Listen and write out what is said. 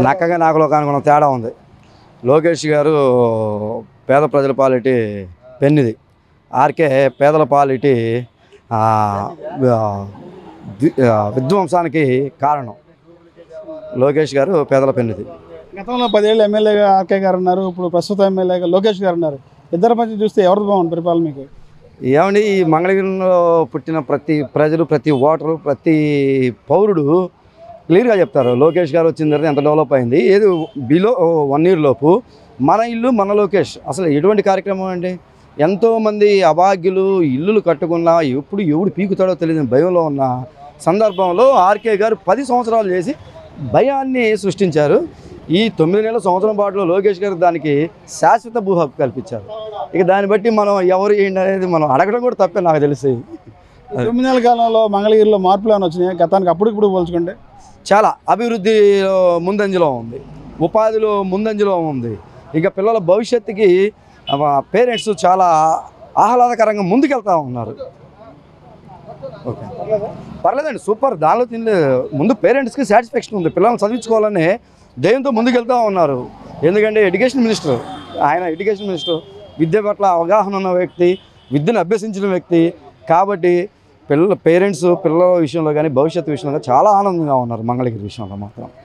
నక్కగా నాకులో కనుగొన్న తేడా ఉంది. లోకేష్ గారు పేద ప్రజల పాలిటీ పెన్నిది, ఆర్కే పేదల పాలిటీ విధ్వంసానికి కారణం. లోకేష్ గారు పేదల పెన్నిది. గతంలో 10 ఏళ్ళు ఎమ్మెల్యేగా ఆర్కే గారు ఉన్నారు, ఇప్పుడు ప్రస్తుత ఎమ్మెల్యేగా లోకేష్ గారు ఉన్నారు. ఇద్దరి మధ్య చూస్తే ఎవరిది బాగుంది పరిపాలన మీకు? ఏమండి, ఈ మంగళగిరిలో పుట్టిన ప్రతి ప్రజలు, ప్రతి ఓటరు, ప్రతి పౌరుడు క్లియర్గా చెప్తారు లోకేష్ గారు వచ్చిన తర్వాత ఎంత డెవలప్ అయింది. ఏది బిలో 1 year లోపు మన ఇల్లు మన లోకేష్ అసలు ఎటువంటి కార్యక్రమం అండి. ఎంతోమంది అభాగ్యులు ఇల్లులు కట్టుకున్నా ఎప్పుడు ఎవడు పీకుతాడో తెలియని భయంలో ఉన్న సందర్భంలో ఆర్కే గారు 10 సంవత్సరాలు చేసి భయాన్ని సృష్టించారు. ఈ 9 నెలల సంవత్సరం పాటులో లోకేష్ గారు దానికి శాశ్వత భూ హక్కు కల్పించారు. ఇక దాన్ని బట్టి మనం ఎవరు ఏంటి అనేది మనం అడగడం కూడా తప్పే నాకు తెలిసి. 9 నెలల కాలంలో మంగళగిరిలో మార్పులు ఏమైనా వచ్చినాయి గతానికి అప్పుడు పోల్చుకుంటే? చాలా అభివృద్ధిలో ముందంజలో ఉంది, ఉపాధిలో ముందంజలో ఉంది. ఇక పిల్లల భవిష్యత్తుకి పేరెంట్స్ చాలా ఆహ్లాదకరంగా ముందుకెళ్తూ ఉన్నారు. ఓకే, పర్లేదండి, సూపర్. దానిలో ముందు పేరెంట్స్కి సాటిస్ఫాక్షన్ ఉంది, పిల్లల్ని చదివించుకోవాలని ధైర్యంతో ముందుకెళ్తూ ఉన్నారు. ఎందుకంటే ఎడ్యుకేషన్ మినిస్టర్, ఆయన ఎడ్యుకేషన్ మినిస్టర్, విద్య పట్ల అవగాహన ఉన్న వ్యక్తి, విద్యను అభ్యసించిన వ్యక్తి. కాబట్టి పేరెంట్స్ పిల్లల విషయంలో కానీ భవిష్యత్తు విషయంలో కానీ చాలా ఆనందంగా ఉన్నారు మంగళగిరి విషయంలో మాత్రం.